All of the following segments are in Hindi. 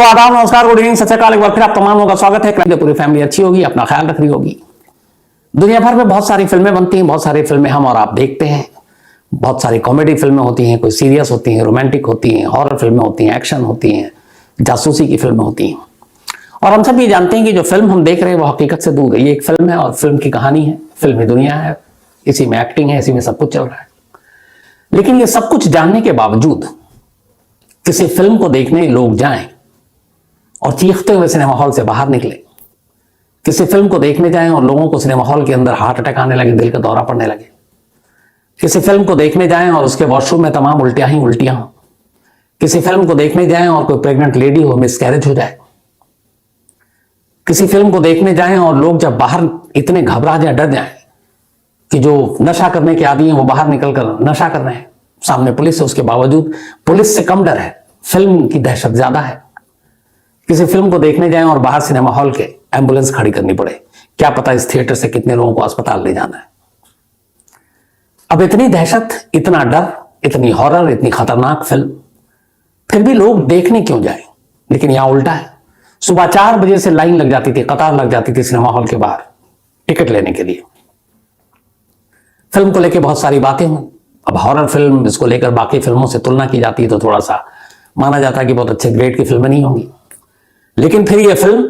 तो आदाब, नमस्कार, गुड इवनिंग, सत श्री अकाल। एक बार फिर आप तमाम लोगों का स्वागत है। पूरी फैमिली अच्छी होगी, अपना ख्याल रख रही होगी। दुनिया भर में बहुत सारी फिल्में बनती हैं, बहुत सारी फिल्में हम और आप देखते हैं। बहुत सारी कॉमेडी फिल्में होती हैं, कोई सीरियस होती हैं, रोमांटिक होती हैं, हॉरर फिल्में होती हैं, एक्शन होती हैं, जासूसी की फिल्में होती हैं। और हम सब ये जानते हैं कि जो फिल्म हम देख रहे हैं वो हकीकत से दूर है। ये एक फिल्म है और फिल्म की कहानी है, फिल्मी दुनिया है, इसी में एक्टिंग है, इसी में सब कुछ चल रहा है। लेकिन ये सब कुछ जानने के बावजूद किसी फिल्म को देखने लोग जाएं और चीखते हुए सिनेमा हॉल से बाहर निकले, किसी फिल्म को देखने जाएं और लोगों को सिनेमा हॉल के अंदर हार्ट अटैक आने लगे, दिल का दौरा पड़ने लगे, किसी फिल्म को देखने जाएं और उसके वॉशरूम में तमाम उल्टियां ही उल्टियां हो, किसी फिल्म को देखने जाएं और कोई प्रेग्नेंट लेडी हो, मिसकैरेज हो जाए, किसी फिल्म को देखने जाएं और लोग जब बाहर इतने घबरा जाए, डर जाए कि जो नशा करने के आदि हैं वो बाहर निकलकर नशा कर रहे हैं, सामने पुलिस है, उसके बावजूद पुलिस से कम डर है, फिल्म की दहशत ज्यादा है। किसी फिल्म को देखने जाएं और बाहर सिनेमा हॉल के एम्बुलेंस खड़ी करनी पड़े, क्या पता इस थिएटर से कितने लोगों को अस्पताल ले जाना है। अब इतनी दहशत, इतना डर, इतनी हॉरर, इतनी खतरनाक फिल्म, फिर भी लोग देखने क्यों जाएं? लेकिन यहां उल्टा है। सुबह 4 बजे से लाइन लग जाती थी, कतार लग जाती थी सिनेमा हॉल के बाहर टिकट लेने के लिए। फिल्म को लेकर बहुत सारी बातें हुई। अब हॉरर फिल्म, इसको लेकर बाकी फिल्मों से तुलना की जाती है तो थोड़ा सा माना जाता है कि बहुत अच्छे ग्रेड की फिल्में नहीं होंगी। लेकिन फिर यह फिल्म,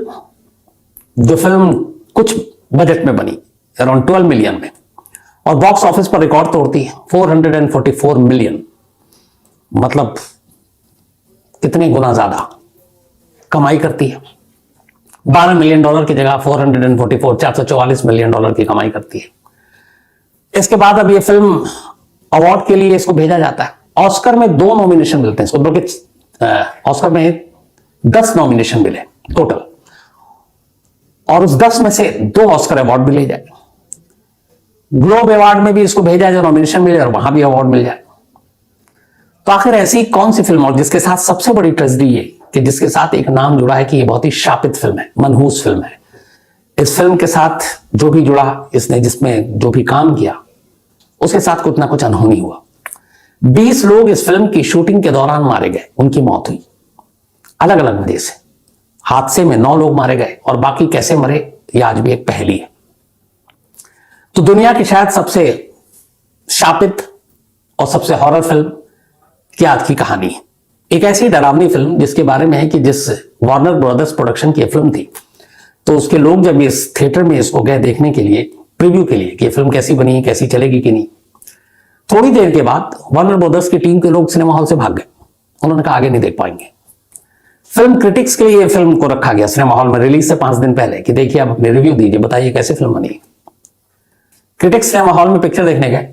जो फिल्म कुछ बजट में बनी, अराउंड 12 मिलियन में, और बॉक्स ऑफिस पर रिकॉर्ड तोड़ती है 444 मिलियन, मतलब कितने गुना ज्यादा कमाई करती है। $12 मिलियन की जगह 444 मिलियन डॉलर की कमाई करती है। इसके बाद अब यह फिल्म अवार्ड के लिए इसको भेजा जाता है। ऑस्कर में 2 नॉमिनेशन मिलते हैं इसको, बल्कि ऑस्कर में 10 नॉमिनेशन मिले टोटल, और उस 10 में से 2 ऑस्कर अवार्ड भी ले जाए। ग्लोब अवार्ड में भी इसको भेजा जाए, नॉमिनेशन मिले और वहां भी अवार्ड मिल जाए। तो आखिर ऐसी कौन सी फिल्म, और जिसके साथ सबसे बड़ी ट्रेजेडी ये कि जिसके साथ एक नाम जुड़ा है कि ये बहुत ही शापित फिल्म है, मनहूस फिल्म है। इस फिल्म के साथ जो भी जुड़ा, इसने जिसमें जो भी काम किया, उसके साथ कुछ ना कुछ अनहोनी हुआ। 20 लोग इस फिल्म की शूटिंग के दौरान मारे गए, उनकी मौत हुई अलग अलग वजह से। हादसे में 9 लोग मारे गए और बाकी कैसे मरे यह आज भी एक पहेली है। तो दुनिया की शायद सबसे शापित और सबसे हॉरर फिल्म की आज की कहानी है। एक ऐसी डरावनी फिल्म जिसके बारे में है कि जिस वार्नर ब्रदर्स प्रोडक्शन की फिल्म थी, तो उसके लोग जब इस थिएटर में इसको गए देखने के लिए, प्रीव्यू के लिए कि फिल्म कैसी बनी है, कैसी चलेगी कि नहीं, थोड़ी देर के बाद वार्नर ब्रदर्स की टीम के लोग सिनेमा हॉल से भाग गए। उन्होंने कहा आगे नहीं देख पाएंगे। फिल्म क्रिटिक्स के लिए फिल्म को रखा गया सिनेमा हॉल में रिलीज से 5 दिन पहले कि देखिए आप अपने रिव्यू दीजिए, बताइए कैसे फिल्म बनी। क्रिटिक्स सिनेमा हॉल में पिक्चर देखने गए,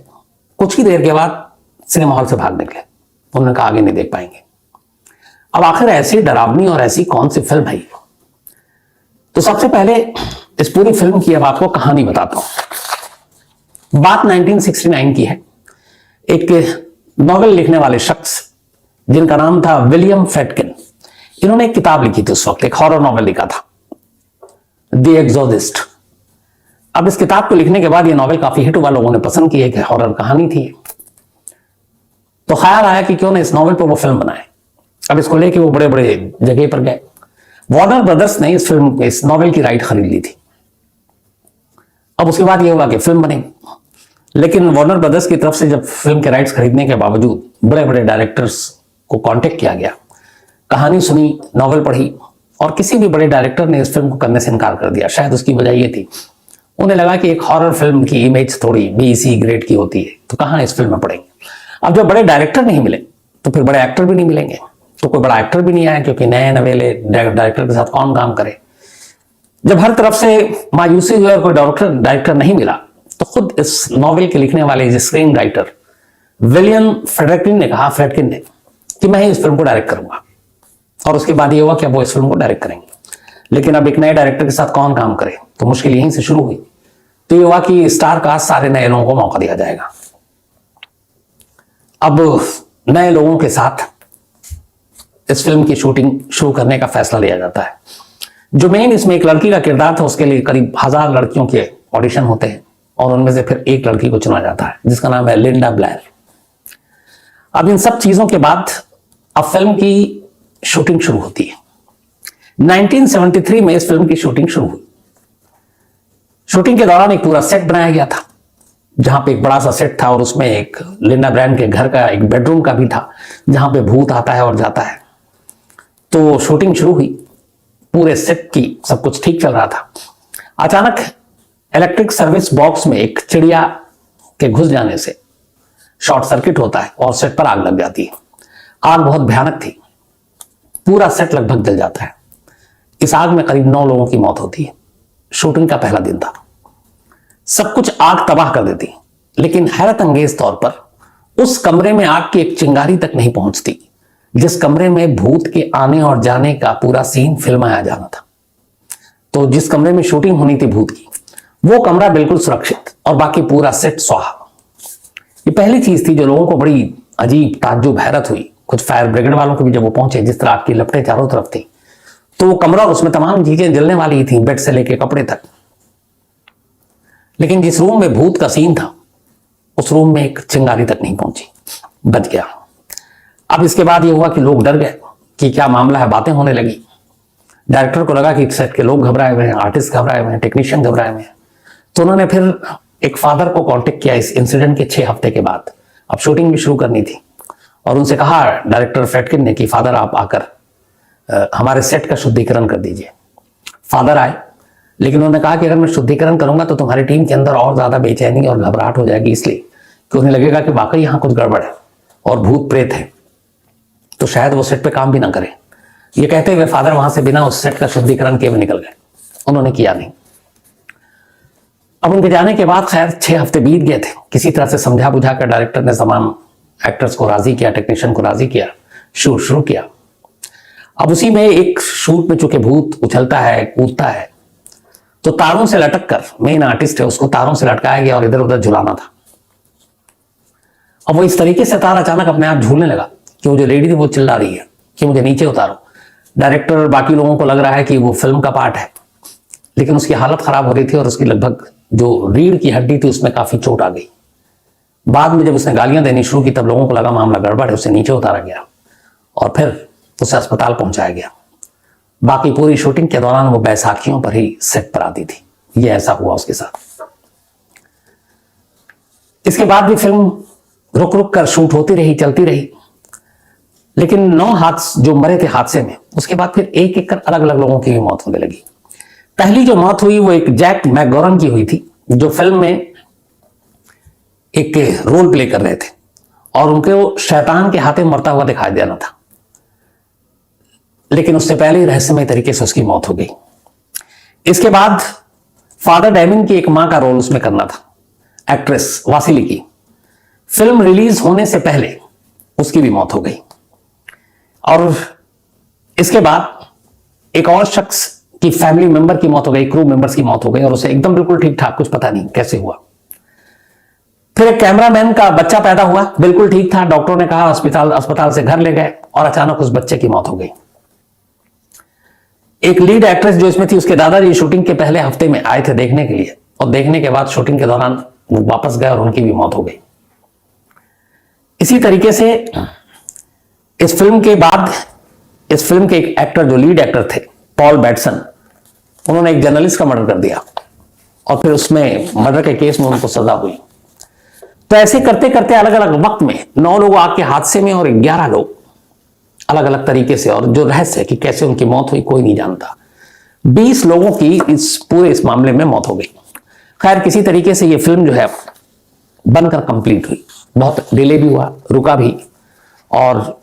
कुछ ही देर के बाद सिनेमा हॉल से भाग निकले। उन्होंने कहा आगे नहीं देख पाएंगे। अब आखिर ऐसी डरावनी और ऐसी कौन सी फिल्म है? तो सबसे पहले इस पूरी फिल्म की अब आपको कहानी बताता हूं। बात 1969 की है। एक नॉवेल लिखने वाले शख्स जिनका नाम था विलियम फ्रेडकिन, इन्होंने एक किताब लिखी थी उस वक्त, एक हॉरर नॉवेल लिखा था, द एग्जॉर्सिस्ट। अब इस किताब को लिखने के बाद ये नॉवेल काफी हिट हुआ, लोगों ने पसंद की, एक हॉरर कहानी थी। तो ख्याल आया कि क्यों ना इस नॉवेल पर वो फिल्म बनाए। अब इसको लेके वो बड़े बड़े जगह पर गए। वार्नर ब्रदर्स ने इस नॉवेल की राइट खरीद ली थी। अब उसके बाद ये हुआ कि फिल्म बनेगी, लेकिन वार्नर ब्रदर्स की तरफ से जब फिल्म के राइट्स खरीदने के बावजूद बड़े बड़े डायरेक्टर्स को कांटेक्ट किया गया, कहानी सुनी, नॉवेल पढ़ी, और किसी भी बड़े डायरेक्टर ने इस फिल्म को करने से इनकार कर दिया। शायद उसकी वजह ये थी, उन्हें लगा कि एक हॉरर फिल्म की इमेज थोड़ी BC ग्रेड की होती है, तो कहां इस फिल्म में पड़ेंगे। अब जब बड़े डायरेक्टर नहीं मिले तो फिर बड़े एक्टर भी नहीं मिलेंगे, तो कोई बड़ा एक्टर भी नहीं आया, क्योंकि नए नवेले डायरेक्टर के साथ कौन काम करे। जब हर तरफ से मायूसी हुई और कोई डायरेक्टर नहीं मिला, तो खुद इस नॉवेल के लिखने वाले स्क्रीन राइटर विलियम फ्रेडकिन ने कहा, कि मैं ही इस फिल्म को डायरेक्ट करूंगा। और उसके बाद ये हुआ कि अब वो इस फिल्म को डायरेक्ट करेंगे। लेकिन अब एक नए डायरेक्टर के साथ कौन काम करे, तो मुश्किल यहीं से शुरू हुई। तो ये हुआ कि स्टार कास्ट सारे नए लोगों को मौका दिया जाएगा। अब नए लोगों के साथ इस फिल्म की शूटिंग शुरू करने का फैसला लिया जाता है। जो मेन इसमें एक लड़की का किरदार था, उसके लिए करीब 1000 लड़कियों के ऑडिशन होते हैं और उनमें से फिर एक लड़की को चुना जाता है जिसका नाम है लिंडा ब्लेयर। अब इन सब चीजों के बाद अब फिल्म की शूटिंग शुरू होती है। 1973 में इस फिल्म की शूटिंग शुरू हुई। शूटिंग के दौरान एक पूरा सेट बनाया गया था, जहां पे एक बड़ा सा सेट था और उसमें एक लिंडा ब्रांड के घर का एक बेडरूम का भी था, जहां पे भूत आता है और जाता है। तो शूटिंग शुरू हुई, पूरे सेट की सब कुछ ठीक चल रहा था। अचानक इलेक्ट्रिक सर्विस बॉक्स में एक चिड़िया के घुस जाने से शॉर्ट सर्किट होता है और सेट पर आग लग जाती है। आग बहुत भयानक थी, पूरा सेट लगभग जल जाता है। इस आग में करीब 9 लोगों की मौत होती है। शूटिंग का पहला दिन था, सब कुछ आग तबाह कर देती, लेकिन हैरत अंगेज तौर पर उस कमरे में आग की एक चिंगारी तक नहीं पहुंचती जिस कमरे में भूत के आने और जाने का पूरा सीन फिल्माया जाना था। तो जिस कमरे में शूटिंग होनी थी भूत की, वो कमरा बिल्कुल सुरक्षित और बाकी पूरा सेट स्वाहा। ये पहली चीज थी जो लोगों को बड़ी अजीब ताज्जुब हैरत हुई। कुछ फायर ब्रिगेड वालों को भी जब वो पहुंचे, जिस तरह आग की लपटें चारों तरफ थी, तो वो कमरा, उसमें तमाम चीजें जलने वाली थी, बेड से लेके कपड़े तक। लेकिन जिस रूम में भूत का सीन था, उस रूम में एक चिंगारी तक नहीं पहुंची, बच गया। अब इसके बाद ये हुआ कि लोग डर गए कि क्या मामला है, बातें होने लगी। डायरेक्टर को लगा कि सेट के लोग घबराए हुए हैं, आर्टिस्ट घबराए हुए हैं, टेक्नीशियन घबराए हुए हैं। तो उन्होंने फिर एक फादर को कांटेक्ट किया इस इंसिडेंट के 6 हफ्ते के बाद। अब शूटिंग भी शुरू करनी थी और उनसे कहा डायरेक्टर फ्रेडकिन ने कि फादर आप आकर हमारे सेट का शुद्धिकरण कर दीजिए। फादर आए, लेकिन उन्होंने कहा कि अगर मैं शुद्धिकरण करूंगा तो तुम्हारी टीम के अंदर और ज्यादा बेचैनी और घबराहट हो जाएगी, इसलिए कि उन्हें लगेगा कि वाकई यहां कुछ गड़बड़ है और भूत प्रेत है, तो शायद वो सेट पे काम भी ना करें। ये कहते हुए फादर वहां से बिना उस सेट का शुद्धिकरण किए निकल गए। उन्होंने किया नहीं। अब उनके जाने के बाद खैर 6 हफ्ते बीत गए थे। किसी तरह से समझा बुझा कर डायरेक्टर ने तमाम एक्टर्स को राजी किया, टेक्नीशियन को राजी किया, शूट शुरू किया। अब उसी में एक शूट में चूंकि भूत उछलता है, कूदता है, तो तारों से लटक कर, मेन आर्टिस्ट है उसको तारों से लटकाया गया और इधर उधर झुलाना था। अब वो इस तरीके से तार अचानक अपने आप झूलने लगा कि वो जो लेडी थी वो चिल्ला रही है कि मुझे नीचे उतारो। डायरेक्टर बाकी लोगों को लग रहा है कि वो फिल्म का पार्ट है, लेकिन उसकी हालत खराब हो रही थी और उसकी लगभग जो रीढ़ की हड्डी थी उसमें काफी चोट आ गई। बाद में जब उसने गालियां देनी शुरू की, तब लोगों को लगा मामला गड़बड़ है, उसे नीचे उतारा गया और फिर उसे अस्पताल पहुंचाया गया। बाकी पूरी शूटिंग के दौरान वो बैसाखियों पर ही सेट पर आती थी। ये ऐसा हुआ उसके साथ। इसके बाद भी फिल्म रुक रुक कर शूट होती रही, चलती रही, लेकिन 9 हादसे जो मरे थे हादसे में, उसके बाद फिर एक एक कर अलग अलग लोगों की भी मौत होने लगी। पहली जो मौत हुई वो एक जैक मैकगोरन की हुई थी, जो फिल्म में एक रोल प्ले कर रहे थे और उनको शैतान के हाथे मरता हुआ दिखाई देना था, लेकिन उससे पहले ही रहस्यमय तरीके से उसकी मौत हो गई। इसके बाद फादर डैमिन की एक मां का रोल उसमें करना था, एक्ट्रेस वासिली की। फिल्म रिलीज होने से पहले उसकी भी मौत हो गई। और इसके बाद एक और शख्स की फैमिली मेंबर की मौत हो गई, क्रू मेंबर्स की मौत हो गई, और उसे एकदम बिल्कुल ठीक ठाक, कुछ पता नहीं कैसे हुआ। फिर एक कैमरामैन का बच्चा पैदा हुआ, बिल्कुल ठीक था, डॉक्टरों ने कहा अस्पताल से घर ले गए और अचानक उस बच्चे की मौत हो गई। एक लीड एक्ट्रेस जो इसमें थी, उसके दादाजी शूटिंग के पहले हफ्ते में आए थे देखने के लिए, और देखने के बाद शूटिंग के दौरान वो वापस गए और उनकी भी मौत हो गई। इसी तरीके से इस फिल्म के बाद इस फिल्म के एक एक्टर जो लीड एक्टर थे, पॉल बैटसन, उन्होंने एक जर्नलिस्ट का मर्डर कर दिया और फिर उसमें मर्डर के केस में उनको सजा हुई। तो ऐसे करते करते अलग अलग वक्त में 9 लोग आग के हादसे में और 11 लोग अलग अलग तरीके से, और जो रहस्य है कि कैसे उनकी मौत हुई कोई नहीं जानता। 20 लोगों की इस मामले में मौत हो गई। खैर किसी तरीके से ये फिल्म जो है बनकर कंप्लीट हुई। बहुत डिले भी हुआ, रुका भी, और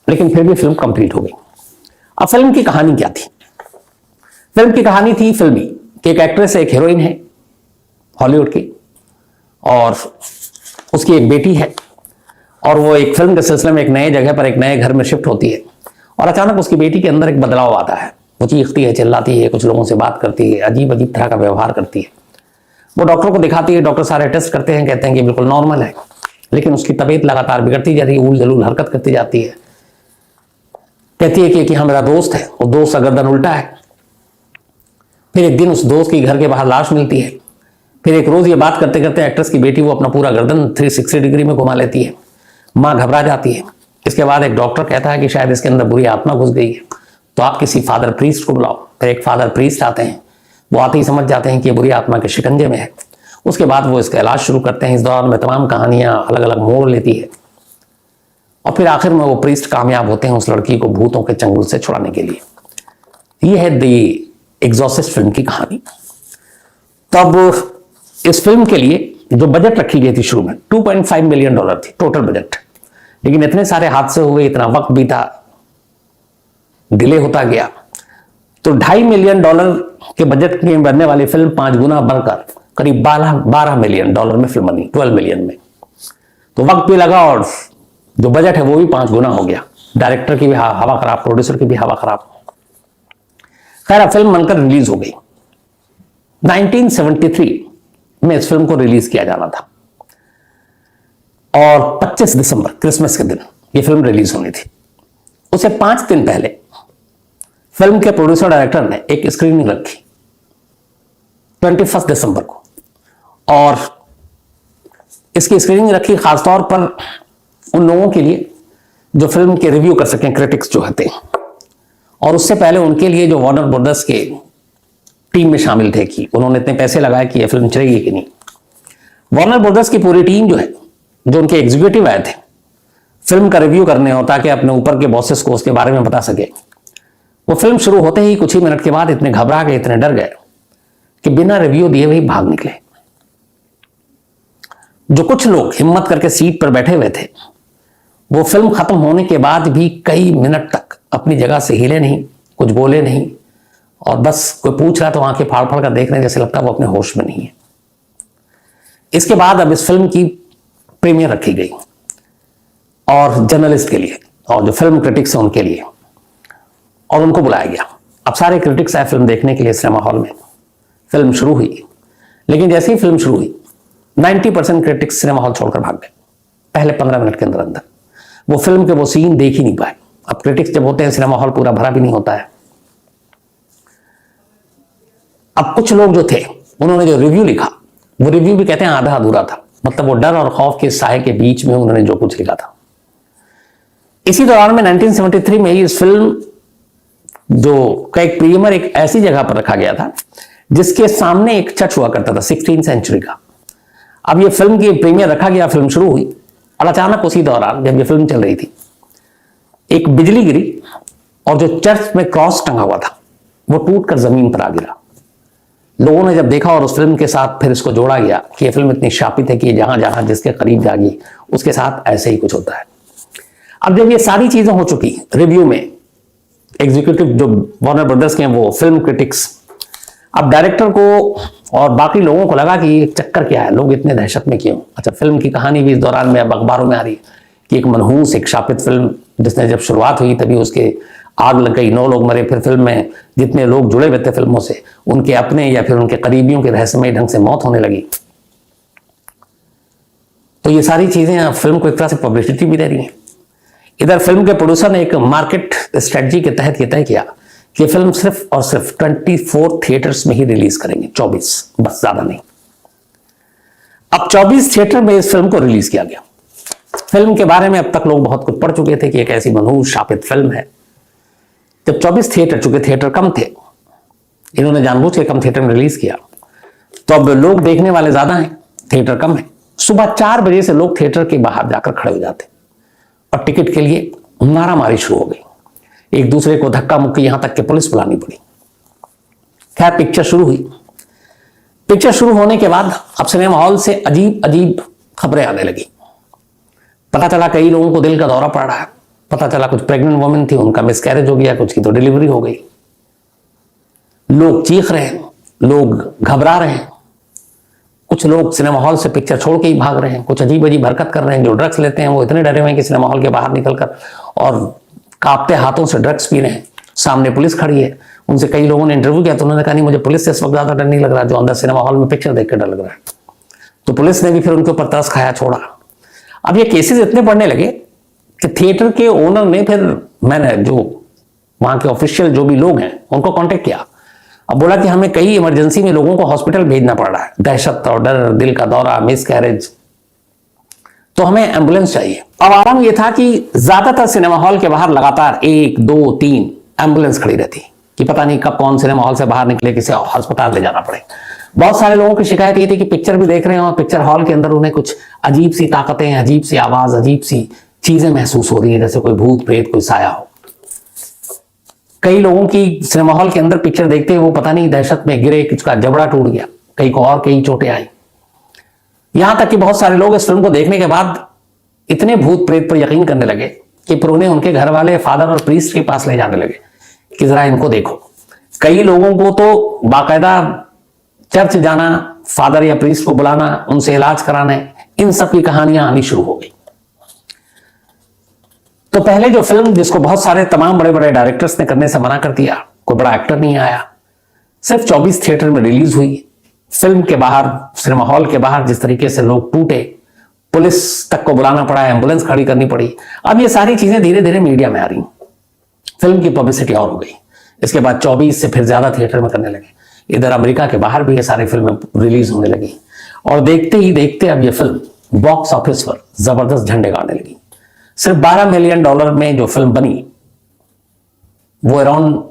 लेकिन फिर भी फिल्म कंप्लीट हो गई। अब फिल्म की कहानी क्या थी? फिल्म की कहानी थी फिल्मी कि एक एक्ट्रेस है, एक हीरोइन है हॉलीवुड की, और उसकी एक बेटी है, और वो एक फिल्म के सिलसिले में एक नए जगह पर एक नए घर में शिफ्ट होती है, और अचानक उसकी बेटी के अंदर एक बदलाव आता है। वो चीखती है, चिल्लाती है, कुछ लोगों से बात करती है, अजीब अजीब तरह का व्यवहार करती है। वो डॉक्टर को दिखाती है, डॉक्टर सारे टेस्ट करते हैं, कहते हैं कि बिल्कुल नॉर्मल है, लेकिन उसकी तबीयत लगातार बिगड़ती जा रही है, उल जलूल हरकत करती जाती है। कहती है कि हाँ मेरा दोस्त है, वो दोस्त का गर्दन उल्टा है। फिर एक दिन उस दोस्त की घर के बाहर लाश मिलती है। फिर एक रोज ये बात करते करते एक्ट्रेस की बेटी वो अपना पूरा गर्दन 360 डिग्री में घुमा लेती है। माँ घबरा जाती है। इसके बाद एक डॉक्टर कहता है कि शायद इसके अंदर बुरी आत्मा घुस गई है, तो आप किसी फादर प्रीस्ट को बुलाओ। फिर एक फादर प्रीस्ट आते हैं, वो आते ही समझ जाते हैं कि ये बुरी आत्मा के शिकंजे में है। उसके बाद वो इसका इलाज शुरू करते हैं। इस दौरान में तमाम कहानियां अलग अलग मोड़ लेती है और फिर आखिर में वो प्रीस्ट कामयाब होते हैं उस लड़की को भूतों के चंगुल से छुड़ाने के लिए। ये है द एग्जॉर्सिस्ट फिल्म की कहानी। तब इस फिल्म के लिए जो बजट रखी गई थी शुरू में $2.5 मिलियन थी टोटल बजट, लेकिन इतने सारे हादसे हुए, इतना वक्त बीता, डिले होता गया, तो $2.5 मिलियन के बजट में बनने वाली फिल्म 5 गुना बढ़कर करीब 12 मिलियन डॉलर में फिल्म बनी, 12 मिलियन में। तो वक्त भी लगा और जो बजट है वो भी 5 गुना हो गया। डायरेक्टर की भी हवा खराब, प्रोड्यूसर की भी हवा खराब। खैर फिल्म बनकर रिलीज हो गई। 1973 में इस फिल्म को रिलीज किया जाना था और 25 दिसंबर क्रिसमस के दिन ये फिल्म रिलीज होनी थी। उसे 5 दिन पहले फिल्म के प्रोड्यूसर डायरेक्टर ने एक स्क्रीनिंग रखी 21 दिसंबर को, और इसकी स्क्रीनिंग रखी खासतौर पर उन लोगों के लिए जो फिल्म के रिव्यू कर सकें, क्रिटिक्स जो होते हैं, और उससे पहले उनके लिए जो वार्नर ब्रदर्स के टीम में शामिल थे कि उन्होंने इतने पैसे लगाए कि यह फिल्म चलेगी कि नहीं। वार्नर ब्रदर्स की पूरी टीम जो है, जो उनके एग्जीक्यूटिव आए थे फिल्म का रिव्यू करने हो ताकि अपने ऊपर के बॉसेस को उसके बारे में बता सके, वो फिल्म शुरू होते ही कुछ ही मिनट के बाद इतने घबरा गए, इतने डर गए कि बिना रिव्यू दिए वही भाग निकले। जो कुछ लोग हिम्मत करके सीट पर बैठे हुए थे वो फिल्म खत्म होने के बाद भी कई मिनट तक अपनी जगह से हिले नहीं, कुछ बोले नहीं, और बस कोई पूछ रहा तो आंखें फाड़ फाड़ कर देख रहे हैं, जैसे लगता है वो अपने होश में नहीं है। इसके बाद अब इस फिल्म की प्रीमियर रखी गई और जर्नलिस्ट के लिए और जो फिल्म क्रिटिक्स हैं उनके लिए, और उनको बुलाया गया। अब सारे क्रिटिक्स आए फिल्म देखने के लिए सिनेमा हॉल में। फिल्म शुरू हुई, लेकिन जैसे ही फिल्म शुरू हुई 90% क्रिटिक्स सिनेमा हॉल छोड़कर भाग गए पहले 15 मिनट के अंदर अंदर। वो फिल्म के वो सीन देख ही नहीं पाए। अब क्रिटिक्स जब होते हैं सिनेमा हॉल पूरा भरा भी नहीं होता है। अब कुछ लोग जो थे उन्होंने जो रिव्यू लिखा वो रिव्यू भी कहते हैं आधा अधूरा था, मतलब वो डर और खौफ के साए के बीच में उन्होंने जो कुछ लिखा था। इसी दौरान में 1973 में ही इस फिल्म जो का एक प्रीमियर एक ऐसी जगह पर रखा गया था जिसके सामने एक चर्च हुआ करता था 16वीं सेंचुरी का। अब ये फिल्म की प्रीमियर रखा गया, फिल्म शुरू हुई, और अचानक उसी दौरान जब ये फिल्म चल रही थी एक बिजली गिरी और जो चर्च में क्रॉस टंगा हुआ था वो टूटकर जमीन पर आ गिरा। लोगों ने जब देखा और उस फिल्म के साथ फिर इसको जोड़ा गया कि यह फिल्म इतनी शापित है कि जहां जहां जिसके करीब जागी उसके साथ ऐसे ही कुछ होता है। अब जब ये सारी चीजें हो चुकी रिव्यू में, एग्जीक्यूटिव जो वार्नर ब्रदर्स के हैं वो फिल्म क्रिटिक्स, अब डायरेक्टर को और बाकी लोगों को लगा कि ये चक्कर क्या है, लोग इतने दहशत में क्यों। अच्छा, फिल्म की कहानी भी इस दौरान में अब अखबारों में आ रही है कि एक मनहूस, एक शापित फिल्म जिसने जब शुरुआत हुई तभी उसके आग लग गई, 9 लोग मरे। फिर फिल्म में जितने लोग जुड़े हुए थे फिल्मों से, उनके अपने या फिर उनके करीबियों के रहस्यमय ढंग से मौत होने लगी। तो ये सारी चीजें फिल्म को एक तरह से पब्लिसिटी भी दे रही हैं। इधर फिल्म के प्रोड्यूसर ने एक मार्केट स्ट्रेटजी के तहत यह तय किया कि फिल्म सिर्फ और सिर्फ 24 थिएटर्स में ही रिलीज करेंगे, 24, बस ज्यादा नहीं। अब 24 थिएटर में इस फिल्म को रिलीज किया गया। फिल्म के बारे में अब तक लोग बहुत कुछ पढ़ चुके थे कि एक ऐसी मनहूस शापित फिल्म है। जब 24 थिएटर, चूंकि थिएटर कम थे, इन्होंने जानबूझ के कम थिएटर में रिलीज किया, तो अब लोग देखने वाले ज्यादा हैं, थिएटर कम है। सुबह 4 बजे से लोग थिएटर के बाहर जाकर खड़े हो जाते और टिकट के लिए मारामारी शुरू हो गई। एक दूसरे को धक्का मुक्की, यहां तक कि पुलिस बुलानी पड़ी। खैर पिक्चर शुरू हुई। पिक्चर शुरू होने के बाद अब सिनेमा हॉल से अजीब अजीब खबरें आने लगी। पता चला कई लोगों को दिल का दौरा पड़ रहा है, पता चला कुछ प्रेग्नेंट वुमेन थी, उनका मिसकैरेज हो गया, कुछ की तो डिलीवरी हो गई। लोग चीख रहे हैं, लोग घबरा रहे हैं, कुछ लोग सिनेमा हॉल से पिक्चर छोड़ के ही भाग रहे हैं, कुछ अजीब अजीब हरकत कर रहे हैं। जो ड्रग्स लेते हैं वो इतने डरे हुए हैं कि सिनेमा हॉल के बाहर निकलकर और कांपते हाथों से ड्रग्स पी रहे हैं। सामने पुलिस खड़ी है, उनसे कई लोगों ने इंटरव्यू किया तो उन्होंने कहा नहीं, मुझे पुलिस से इस वक्त ज्यादा डर नहीं लग रहा, जो अंदर सिनेमा हॉल में पिक्चर देख कर डर लग रहा है। तो पुलिस ने भी फिर उनके ऊपर तरस खाया, छोड़ा। अब ये केसेस इतने बढ़ने लगे कि थिएटर के ओनर ने फिर, मैंने जो वहां के ऑफिशियल जो भी लोग हैं उनको कांटेक्ट किया। अब बोला कि हमें कई इमरजेंसी में लोगों को हॉस्पिटल भेजना पड़ रहा है, दहशत और डर, दिल का दौरा, मिसकैरेज, तो हमें एम्बुलेंस चाहिए। अब आराम यह था कि ज्यादातर सिनेमा हॉल के बाहर लगातार 1, 2, 3 एम्बुलेंस खड़ी रहती कि पता नहीं कब कौन सिनेमा हॉल से बाहर निकले, किसी अस्पताल ले जाना पड़े। बहुत सारे लोगों की शिकायत ये थी कि पिक्चर भी देख रहे हैं और पिक्चर हॉल के अंदर उन्हें कुछ अजीब सी ताकतें, अजीब सी आवाज, अजीब सी चीजें महसूस हो रही है, जैसे कोई भूत प्रेत, कोई साया हो। कई लोगों की सिनेमा हॉल के अंदर पिक्चर देखते हुए वो पता नहीं दहशत में गिरे, किसका जबड़ा टूट गया, कई को और कई चोटें आई। यहां तक कि बहुत सारे लोग इस फिल्म को देखने के बाद इतने भूत प्रेत पर यकीन करने लगे कि फिर उन्हें उनके घर वाले फादर और प्रीस्ट के पास ले जाने लगे कि जरा इनको देखो। कई लोगों को तो बाकायदा चर्च जाना, फादर या प्रीस्ट को बुलाना, उनसे इलाज कराने, इन सब की कहानियां आनी शुरू हो गई। तो पहले जो फिल्म, जिसको बहुत सारे तमाम बड़े बड़े डायरेक्टर्स ने करने से मना कर दिया, कोई बड़ा एक्टर नहीं आया, सिर्फ 24 थिएटर में रिलीज हुई। फिल्म के बाहर, सिनेमा हॉल के बाहर जिस तरीके से लोग टूटे, पुलिस तक को बुलाना पड़ा, एम्बुलेंस खड़ी करनी पड़ी। अब ये सारी चीजें धीरे धीरे मीडिया में आ रही, फिल्म की पब्लिसिटी और हो गई। इसके बाद 24 से फिर ज्यादा थिएटर में करने लगे। इधर अमेरिका के बाहर भी ये सारी फिल्में रिलीज होने लगी और देखते ही देखते अब ये फिल्म बॉक्स ऑफिस पर जबरदस्त झंडे गाड़ने लगी। सिर्फ $12 मिलियन में जो फिल्म बनी वो अराउंड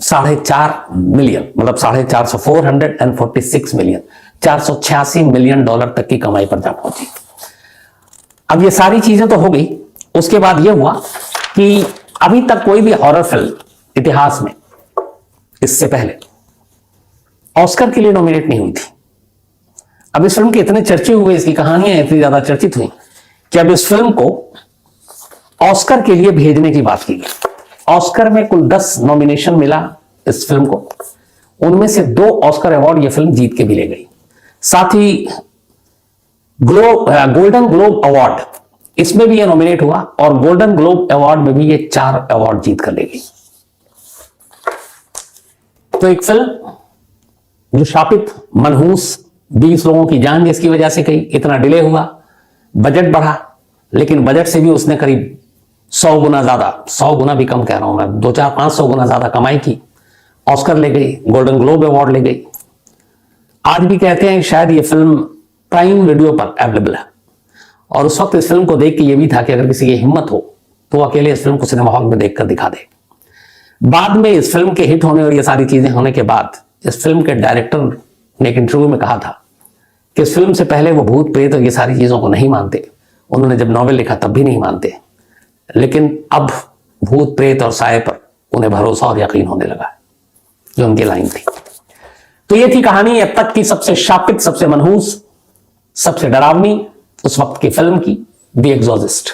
4.5 मिलियन, मतलब 446 मिलियन, $486 मिलियन तक की कमाई पर जा पहुंची। अब ये सारी चीजें तो हो गई। उसके बाद ये हुआ कि अभी तक कोई भी हॉरर फिल्म इतिहास में इससे पहले ऑस्कर के लिए नॉमिनेट नहीं हुई थी। अब इस फिल्म के इतने चर्चे हुए, इसकी कहानियां इतनी ज्यादा चर्चित हुई कि अब इस फिल्म को ऑस्कर के लिए भेजने की बात की गई। ऑस्कर में कुल 10 नॉमिनेशन मिला इस फिल्म को, उनमें से 2 ऑस्कर अवार्ड ये फिल्म जीत के भी ले गई। साथ ही गोल्डन ग्लोब अवार्ड, इसमें भी ये नॉमिनेट हुआ और गोल्डन ग्लोब अवार्ड में भी ये 4 अवार्ड जीत कर ले गई। तो एक फिल्म जो शापित, मनहूस, 20 लोगों की जान जिसकी वजह से गई, इतना डिले हुआ, बजट बढ़ा, लेकिन बजट से भी उसने करीब 100 गुना ज्यादा, 100 गुना भी कम कह रहा हूं मैं, 2-4-500 गुना ज्यादा कमाई की, ऑस्कर ले गई, गोल्डन ग्लोब अवार्ड ले गई। आज भी कहते हैं शायद ये फिल्म प्राइम वीडियो पर अवेलेबल है और उस वक्त इस फिल्म को देख के ये भी था कि अगर किसी की हिम्मत हो तो वो अकेले इस फिल्म को सिनेमा हॉल में देखकर दिखा दे। बाद में इस फिल्म के हिट होने और ये सारी चीजें होने के बाद इस फिल्म के डायरेक्टर ने एक इंटरव्यू में कहा था कि इस फिल्म से पहले वो भूत प्रेत और ये सारी चीजों को नहीं मानते। उन्होंने जब नॉवेल लिखा तब भी नहीं मानते, लेकिन अब भूत प्रेत और साए पर उन्हें भरोसा और यकीन होने लगा। जो उनकी लाइन थी। तो ये थी कहानी अब तक की सबसे शापित, सबसे मनहूस, सबसे डरावनी उस वक्त की फिल्म की, द एग्जॉर्सिस्ट।